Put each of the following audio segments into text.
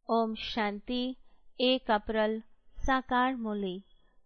ओम शांति। 1 अप्रैल साकार मूली।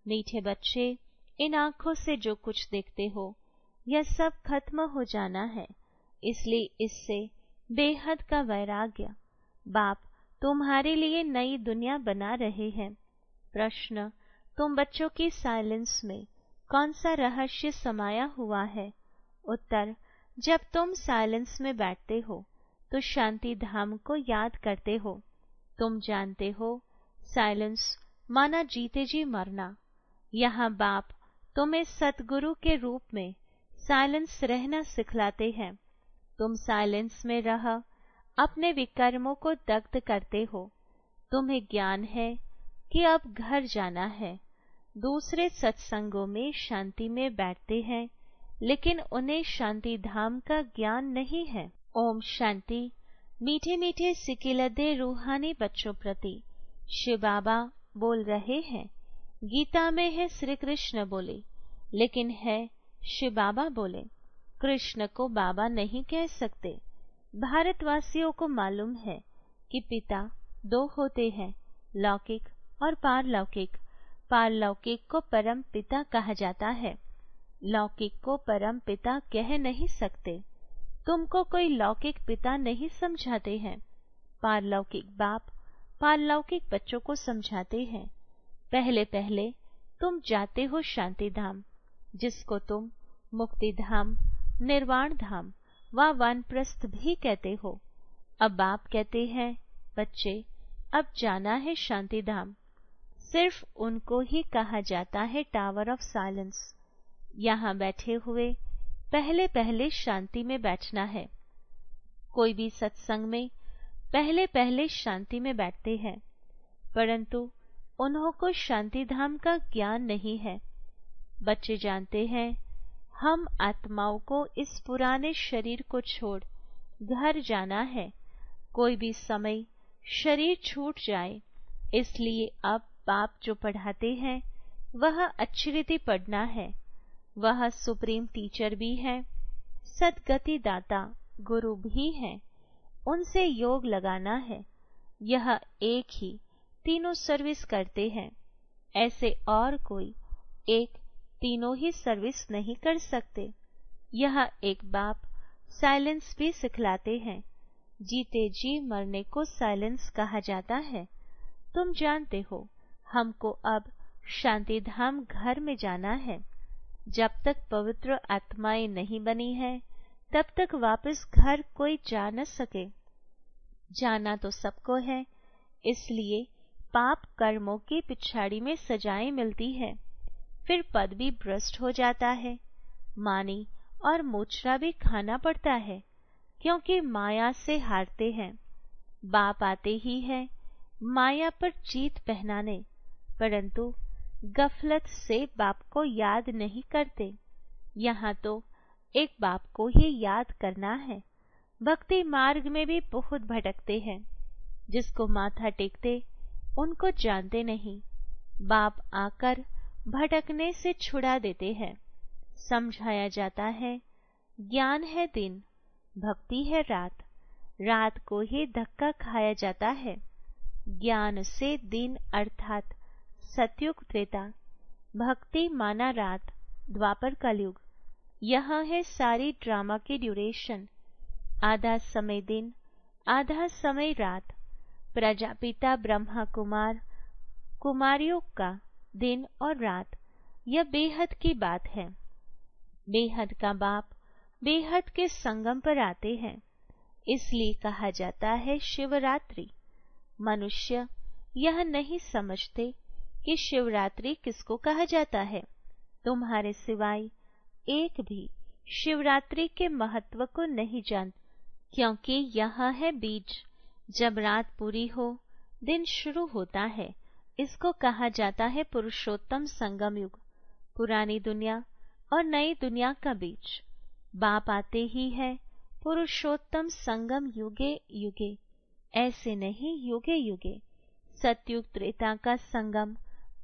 मीठे बच्चे, इन आँखों से जो कुछ देखते हो यह सब खत्म हो जाना है, इसलिए इससे बेहद का वैराग्य। बाप तुम्हारे लिए नई दुनिया बना रहे हैं। प्रश्न, तुम बच्चों की साइलेंस में कौन सा रहस्य समाया हुआ है? उत्तर, जब तुम साइलेंस में बैठते हो तो शांति धाम को याद करते हो। तुम जानते हो साइलेंस माना जीते जी मरना। यहाँ बाप तुम्हें सतगुरु के रूप में साइलेंस रहना सिखलाते हैं। तुम साइलेंस में रह अपने विकर्मों को दग्ध करते हो। तुम्हें ज्ञान है कि अब घर जाना है। दूसरे सत्संगों में शांति में बैठते हैं, लेकिन उन्हें शांति धाम का ज्ञान नहीं है। ओम शांति। मीठे मीठे सिकिलदे रूहानी बच्चों प्रति शिव बाबा बोल रहे हैं। गीता में है श्री कृष्ण बोले, लेकिन है शिव बाबा बोले। कृष्ण को बाबा नहीं कह सकते। भारतवासियों को मालूम है कि पिता 2 होते हैं, लौकिक और पारलौकिक। पारलौकिक को परम पिता कहा जाता है, लौकिक को परम पिता कह नहीं सकते। तुमको कोई लौकिक पिता नहीं समझाते हैं। पारलौकिक बाप पारलौकिक बच्चों को समझाते हैं। पहले पहले तुम जाते हो शांति धाम, जिसको तुम मुक्ति धाम, निर्वाण धाम व वानप्रस्थ भी कहते हो। अब बाप कहते हैं, बच्चे अब जाना है शांति धाम। सिर्फ उनको ही कहा जाता है टावर ऑफ साइलेंस। यहाँ बैठे हुए पहले पहले शांति में बैठना है। कोई भी सत्संग में पहले पहले शांति में बैठते हैं, परंतु उन्हों को शांति धाम का ज्ञान नहीं है। बच्चे जानते हैं हम आत्माओं को इस पुराने शरीर को छोड़ घर जाना है। कोई भी समय शरीर छूट जाए, इसलिए अब बाप जो पढ़ाते हैं वह अच्छी रीति पढ़ना है। वह सुप्रीम टीचर भी है, सदगति दाता गुरु भी है। उनसे योग लगाना है। यह एक ही तीनों सर्विस करते हैं। ऐसे और कोई एक तीनों ही सर्विस नहीं कर सकते। यह एक बाप साइलेंस भी सिखलाते हैं। जीते जी मरने को साइलेंस कहा जाता है। तुम जानते हो हमको अब शांति धाम घर में जाना है। जब तक पवित्र आत्माएं नहीं बनी है, तब तक वापस घर कोई जा न सके। जाना तो सबको है, इसलिए पाप कर्मों की पिछाड़ी में सजाएं मिलती है। फिर पद भी भ्रष्ट हो जाता है। मानी और मोचरा भी खाना पड़ता है, क्योंकि माया से हारते हैं। बाप आते ही है माया पर जीत पहनाने, परंतु गफलत से बाप को याद नहीं करते। यहाँ तो एक बाप को ही याद करना है। भक्ति मार्ग में भी बहुत भटकते हैं। जिसको माथा टेकते उनको जानते नहीं। बाप आकर भटकने से छुड़ा देते हैं। समझाया जाता है ज्ञान है दिन, भक्ति है रात। रात को ही धक्का खाया जाता है। ज्ञान से दिन अर्थात सतयुग त्रेता, भक्ति माना रात द्वापर कलयुग। यह है सारी ड्रामा की ड्यूरेशन। आधा समय दिन, आधा समय रात। प्रजापिता ब्रह्मा कुमार कुमारियों का दिन और रात, यह बेहद की बात है। बेहद का बाप बेहद के संगम पर आते हैं, इसलिए कहा जाता है शिवरात्रि। मनुष्य यह नहीं समझते कि शिवरात्रि किसको कहा जाता है। तुम्हारे सिवाय एक भी शिवरात्रि के महत्व को नहीं जानते, क्योंकि यह है बीज। जब रात पूरी हो दिन शुरू होता है। इसको कहा जाता है पुरुषोत्तम संगम युग, पुरानी दुनिया और नई दुनिया का बीच। बाप आते ही है पुरुषोत्तम संगम युगे युगे, ऐसे नहीं युगे युगे। सतयुग त्रेता का संगम,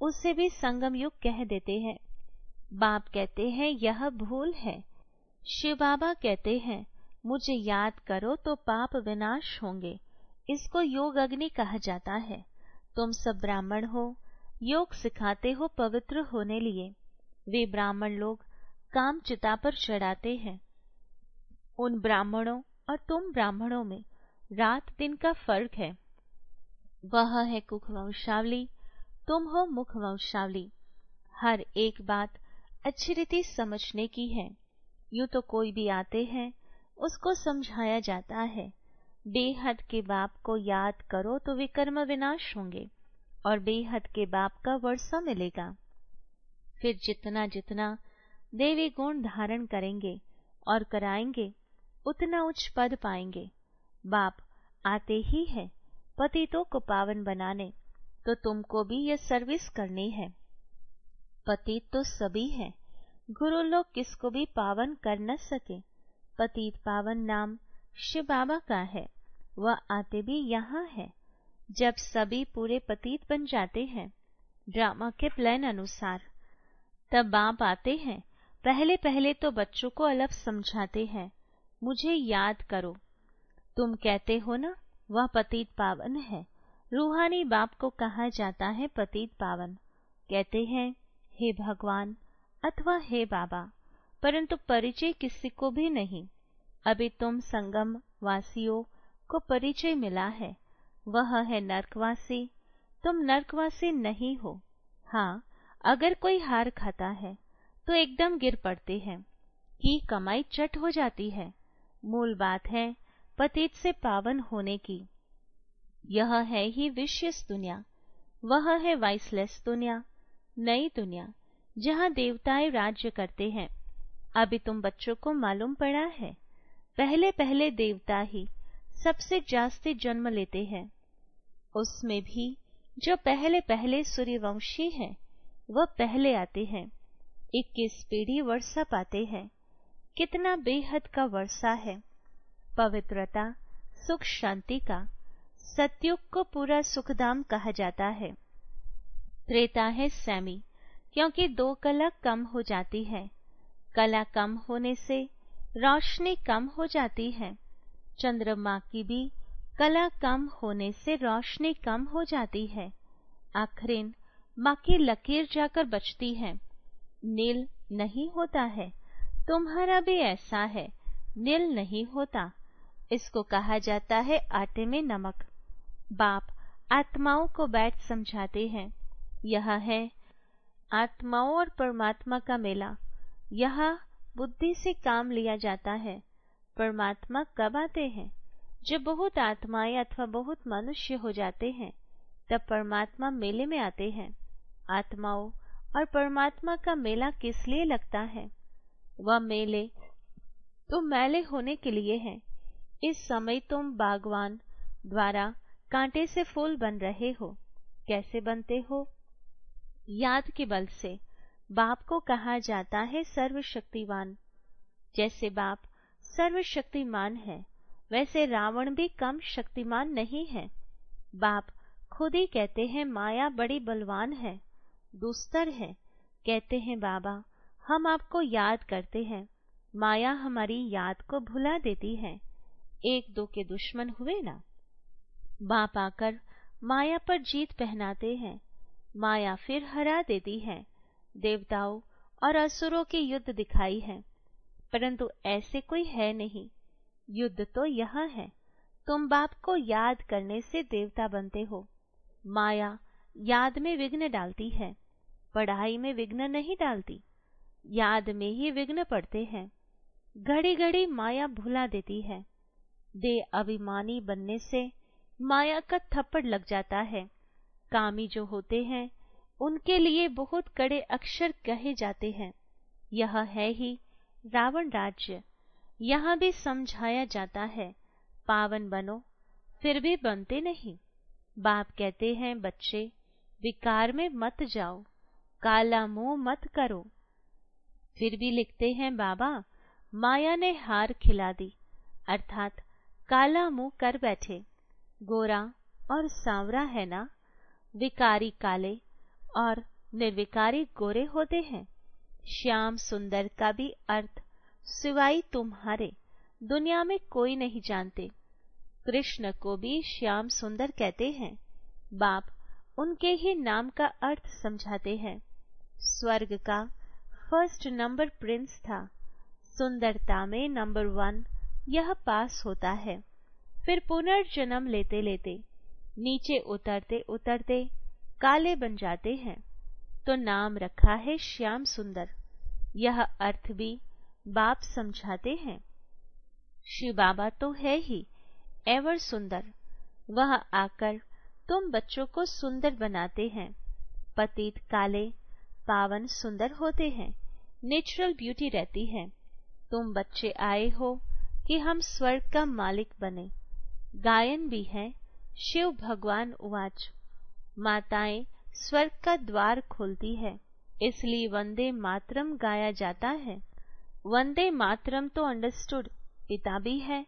उसे भी संगम युग कह देते हैं। बाप कहते हैं यह भूल है। शिव बाबा कहते हैं मुझे याद करो तो पाप विनाश होंगे, इसको योग अग्नि कहा जाता है। तुम सब ब्राह्मण हो, योग सिखाते हो पवित्र होने लिए। वे ब्राह्मण लोग काम चिता पर चढ़ाते हैं। उन ब्राह्मणों और तुम ब्राह्मणों में रात दिन का फर्क है। वह है कुख वंशावली, तुम हो मुख वंशावली। हर एक बात अच्छी रीति समझने की है। यूं तो कोई भी आते हैं, उसको समझाया जाता है, बेहद के बाप को याद करो तो विकर्म विनाश होंगे और बेहद के बाप का वर्षा मिलेगा। फिर जितना जितना देवी गुण धारण करेंगे और कराएंगे, उतना उच्च पद पाएंगे। बाप आते ही है पतितों को पावन बनाने, तो तुमको भी ये सर्विस करनी है। पतित तो सभी है, गुरु लोग किसको भी पावन कर न सके। पतित पावन नाम शिव बाबा का है, वह आते भी यहाँ है। जब सभी पूरे पतित बन जाते हैं ड्रामा के प्लान अनुसार, तब बाप आते हैं। पहले पहले तो बच्चों को अलग समझाते हैं, मुझे याद करो। तुम कहते हो ना वह पतित पावन है। रूहानी बाप को कहा जाता है पतित पावन। कहते हैं हे भगवान अथवा हे बाबा, परंतु परिचय किसी को भी नहीं। अभी तुम संगम वासियों को परिचय मिला है, वह है नरकवासी। तुम नरकवासी नहीं हो। हाँ, अगर कोई हार खाता है तो एकदम गिर पड़ते हैं कि कमाई चट हो जाती है। मूल बात है पतित से पावन होने की। यह है ही विशेष दुनिया, वह है वाइसलेस दुनिया, नई दुनिया जहाँ देवताएं राज्य करते हैं। अभी तुम बच्चों को मालूम पड़ा है, पहले पहले देवता ही सबसे जास्ती जन्म लेते हैं। उसमें भी जो पहले पहले सूर्यवंशी हैं, वह पहले आते हैं। 21 पीढ़ी वर्षा पाते हैं। कितना बेहद का वर्षा है, पवित्रता सुख शांति का। सतयुग को पूरा सुखधाम कहा जाता है। त्रेता है सैमी, क्योंकि 2 कला कम हो जाती है। कला कम होने से रोशनी कम हो जाती है। चंद्रमा की भी कला कम होने से रोशनी कम हो जाती है। आखिर माँ की लकीर जाकर बचती है, नील नहीं होता है। तुम्हारा भी ऐसा है, नील नहीं होता। इसको कहा जाता है आटे में नमक। बाप आत्माओं को बैठ समझाते हैं। यह है आत्माओं और परमात्मा का मेला। यहाँ बुद्धि से काम लिया जाता है। परमात्मा कब आते हैं? जब बहुत आत्माएं अथवा बहुत मनुष्य हो जाते हैं, तब परमात्मा मेले में आते हैं। आत्माओं और परमात्मा का मेला किस लिए लगता है? वह मेले तो मैले होने के लिए है। इस समय तुम बागवान द्वारा कांटे से फूल बन रहे हो। कैसे बनते हो? याद के बल से। बाप को कहा जाता है सर्वशक्तिवान। जैसे बाप सर्वशक्तिमान है, वैसे रावण भी कम शक्तिमान नहीं है। बाप खुद ही कहते हैं माया बड़ी बलवान है, दुस्तर है। कहते हैं बाबा हम आपको याद करते हैं, माया हमारी याद को भुला देती है। 1-2 के दुश्मन हुए ना, बाप आकर माया पर जीत पहनाते हैं। माया फिर हरा देती है। देवताओं और असुरों की युद्ध दिखाई है, परंतु ऐसे कोई है नहीं। युद्ध तो यह है, तुम बाप को याद करने से देवता बनते हो। माया याद में विघ्न डालती है, पढ़ाई में विघ्न नहीं डालती। याद में ही विघ्न पड़ते हैं। घड़ी घड़ी माया भुला देती है। दे अभिमानी बनने से माया का थप्पड़ लग जाता है। कामी जो होते हैं उनके लिए बहुत कड़े अक्षर कहे जाते हैं। यह है ही रावण राज्य। यहाँ भी समझाया जाता है पावन बनो, फिर भी बनते नहीं। बाप कहते हैं बच्चे विकार में मत जाओ, काला मुंह मत करो। फिर भी लिखते हैं बाबा माया ने हार खिला दी, अर्थात काला मुंह कर बैठे। गोरा और सांवरा है ना, विकारी काले और निर्विकारी गोरे होते हैं। श्याम सुंदर का भी अर्थ सिवाय तुम्हारे दुनिया में कोई नहीं जानते। कृष्ण को भी श्याम सुंदर कहते हैं। बाप उनके ही नाम का अर्थ समझाते हैं। स्वर्ग का फर्स्ट नंबर प्रिंस था, सुंदरता में नंबर 1 यह पास होता है। फिर पुनर्जन्म लेते लेते नीचे उतरते उतरते काले बन जाते हैं, तो नाम रखा है श्याम सुंदर। यह अर्थ भी बाप समझाते हैं। शिव बाबा तो है ही एवर सुंदर, वह आकर तुम बच्चों को सुंदर बनाते हैं। पतित काले पावन सुंदर होते हैं, नेचुरल ब्यूटी रहती है। तुम बच्चे आए हो कि हम स्वर्ग का मालिक बने। गायन भी है, शिव भगवान उवाच, माताएं स्वर्ग का द्वार खोलती है, इसलिए वंदे मातरम गाया जाता है। वंदे मातरम तो अंडरस्टूड पिता भी है।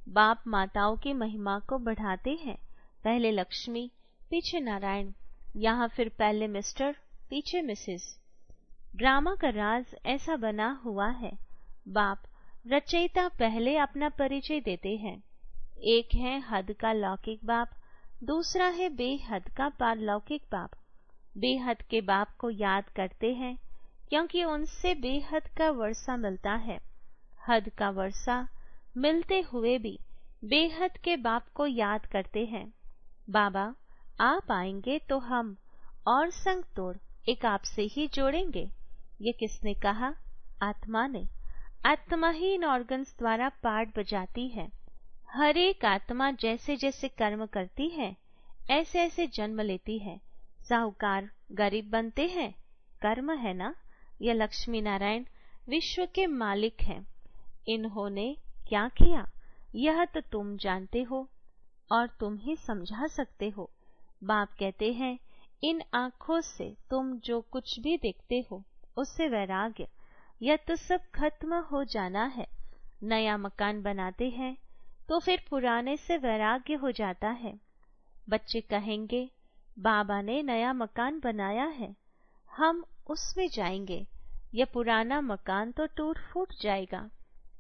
बाप माताओं की महिमा को बढ़ाते हैं। पहले लक्ष्मी, पीछे नारायण, यहाँ फिर पहले मिस्टर, पीछे मिसेस। ड्रामा का राज ऐसा बना हुआ है। बाप रचयिता पहले अपना परिचय देते हैं। एक है हद का लौकिक बाप, दूसरा है बेहद का पारलौकिक बाप। बेहद के बाप को याद करते हैं क्योंकि उनसे बेहद का वर्षा मिलता है। हद का वर्षा मिलते हुए भी बेहद के बाप को याद करते हैं। बाबा आप आएंगे तो हम और संग तोड़ एक आपसे ही जोड़ेंगे। ये किसने कहा? आत्मा ने। आत्मा ही इन ऑर्गन्स द्वारा पार्ट बजाती है। हर एक आत्मा जैसे जैसे कर्म करती है ऐसे ऐसे जन्म लेती है। साहूकार गरीब बनते हैं, कर्म है ना। यह लक्ष्मी नारायण विश्व के मालिक हैं। इन्होंने क्या किया यह तो तुम जानते हो और तुम ही समझा सकते हो। बाप कहते हैं इन आँखों से तुम जो कुछ भी देखते हो उससे वैराग्य, यह तो सब खत्म हो जाना है। नया मकान बनाते हैं तो फिर पुराने से वैराग्य हो जाता है। बच्चे कहेंगे बाबा ने नया मकान बनाया है, हम उसमें जाएंगे, यह पुराना मकान तो टूट फूट जाएगा।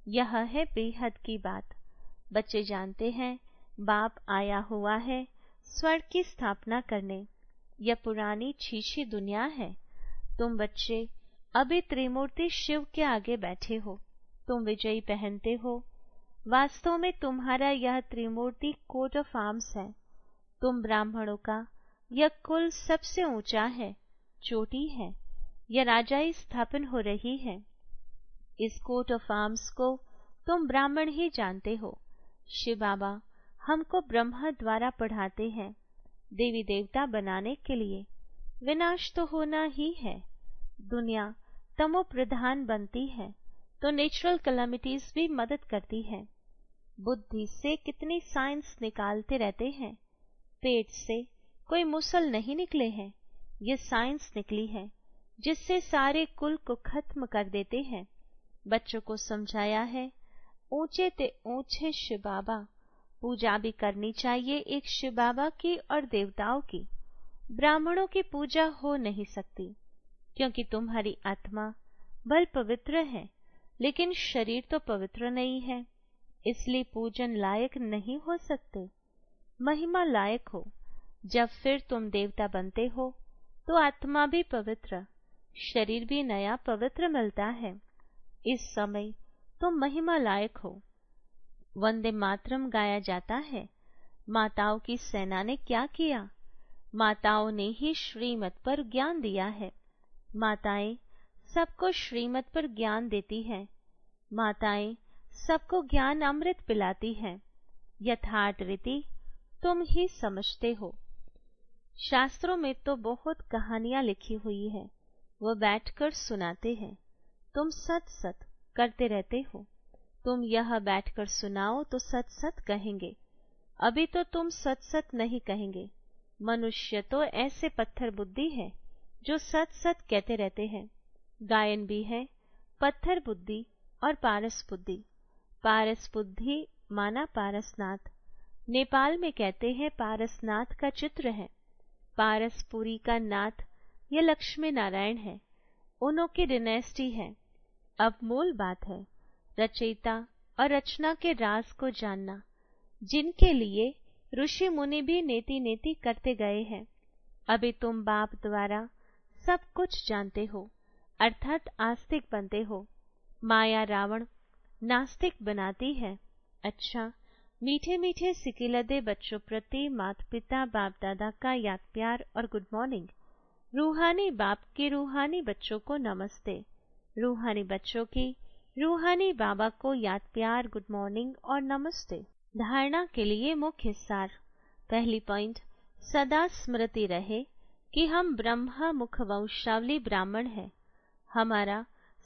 यह है बेहद की बात। बच्चे जानते हैं बाप आया हुआ है स्वर्ग की स्थापना करने। यह पुरानी छीछी दुनिया है। तुम बच्चे अभी त्रिमूर्ति शिव के आगे बैठे हो, तुम विजयी पहनते हो। वास्तव में तुम्हारा यह त्रिमूर्ति कोट ऑफ आर्म्स है। तुम ब्राह्मणों का यह कुल सबसे ऊंचा है, चोटी है। यह राजाई स्थापन हो रही है। इस कोट ऑफ आर्म्स को तुम ब्राह्मण ही जानते हो। शिव बाबा हमको ब्रह्मा द्वारा पढ़ाते हैं देवी देवता बनाने के लिए। विनाश तो होना ही है। दुनिया तमो प्रधान बनती है तो नेचुरल कैलामिटीज भी मदद करती है। बुद्धि से कितनी साइंस निकालते रहते हैं, पेट से कोई मुसल नहीं निकले हैं। ये साइंस निकली है जिससे सारे कुल को खत्म कर देते हैं। बच्चों को समझाया है ऊंचे ते ऊंचे शिव बाबा, पूजा भी करनी चाहिए एक शिव बाबा की और देवताओं की। ब्राह्मणों की पूजा हो नहीं सकती क्योंकि तुम्हारी आत्मा बल पवित्र है लेकिन शरीर तो पवित्र नहीं है, इसलिए पूजन लायक नहीं हो सकते। महिमा लायक हो। जब फिर तुम देवता बनते हो तो आत्मा भी पवित्र, शरीर भी नया पवित्र मिलता है। इस समय तुम महिमा लायक हो। वंदे मातरम गाया जाता है। माताओं की सेना ने क्या किया? माताओं ने ही श्रीमत पर ज्ञान दिया है। माताएं सबको श्रीमत पर ज्ञान देती हैं। माताएं सबको ज्ञान अमृत पिलाती हैं। यथार्थ रीति तुम ही समझते हो। शास्त्रों में तो बहुत कहानियां लिखी हुई है, वो बैठकर सुनाते हैं। तुम सत सत करते रहते हो। तुम यह बैठकर सुनाओ तो सत सत कहेंगे। अभी तो तुम सत सत नहीं कहेंगे। मनुष्य तो ऐसे पत्थर बुद्धि है जो सत सत कहते रहते हैं। गायन भी है, पत्थर बुद्धि और पारस बुद्धि। पारस बुद्धि माना पारसनाथ। नेपाल में कहते हैं पारसनाथ का चित्र है। पारसपुरी का नाथ ये लक्ष्मी नारायण है, उन्हों की डिनेस्टी है। अब मूल बात है रचयिता और रचना के राज को जानना। जिनके लिए ऋषि मुनि भी नेति नेति करते गए हैं। अभी तुम बाप द्वारा सब कुछ जानते हो, अर्थात आस्तिक बनते हो। माया रावण नास्तिक बनाती है। अच्छा, मीठे मीठे सिकिलदे बच्चों प्रति माता पिता बाप दादा का याद प्यार और गुड मॉर्निंग। रूहानी बाप के रूहानी बच्चों को नमस्ते। रूहानी बच्चों की रूहानी बाबा को याद प्यार, गुड मॉर्निंग और नमस्ते। धारणा के लिए मुख्य सार। पहली पॉइंट, सदा स्मृति रहे कि हम ब्रह्मा मुख वंशावली ब्राह्मण हैं। हमारा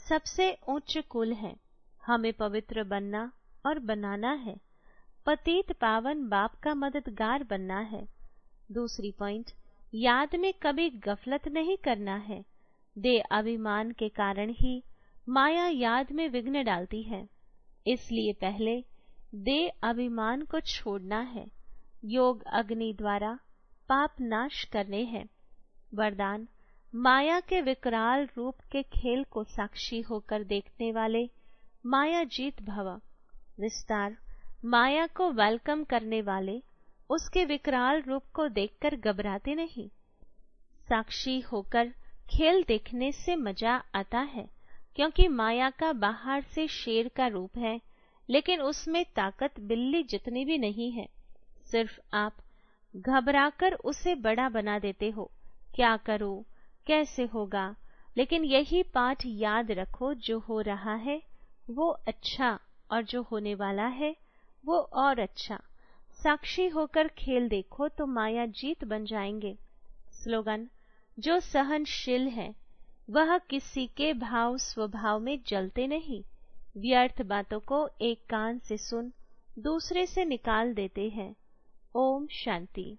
सबसे उच्च कुल है। हमें पवित्र बनना और बनाना है। पतित पावन बाप का मददगार बनना है। दूसरी पॉइंट, याद में कभी गफलत नहीं करना है। दे अभिमान के कारण ही माया याद में विघ्न डालती है। इसलिए पहले दे अभिमान को छोड़ना है। योग अग्नि द्वारा पाप नाश करने हैं। वरदान, माया के विकराल रूप के खेल को साक्षी होकर देखने वाले माया जीत भव। विस्तार, माया को वेलकम करने वाले उसके विकराल रूप को देखकर घबराते नहीं। साक्षी होकर खेल देखने से मजा आता है, क्योंकि माया का बाहर से शेर का रूप है, लेकिन उसमें ताकत बिल्ली जितनी भी नहीं है। सिर्फ आप घबराकर उसे बड़ा बना देते हो। क्या करो, कैसे होगा, लेकिन यही पाठ याद रखो, जो हो रहा है वो अच्छा और जो होने वाला है वो और अच्छा। साक्षी होकर खेल देखो तो माया जीत बन जाएंगे। स्लोगन, जो सहनशील है वह किसी के भाव स्वभाव में जलते नहीं। व्यर्थ बातों को एक कान से सुन दूसरे से निकाल देते हैं। ओम शांति।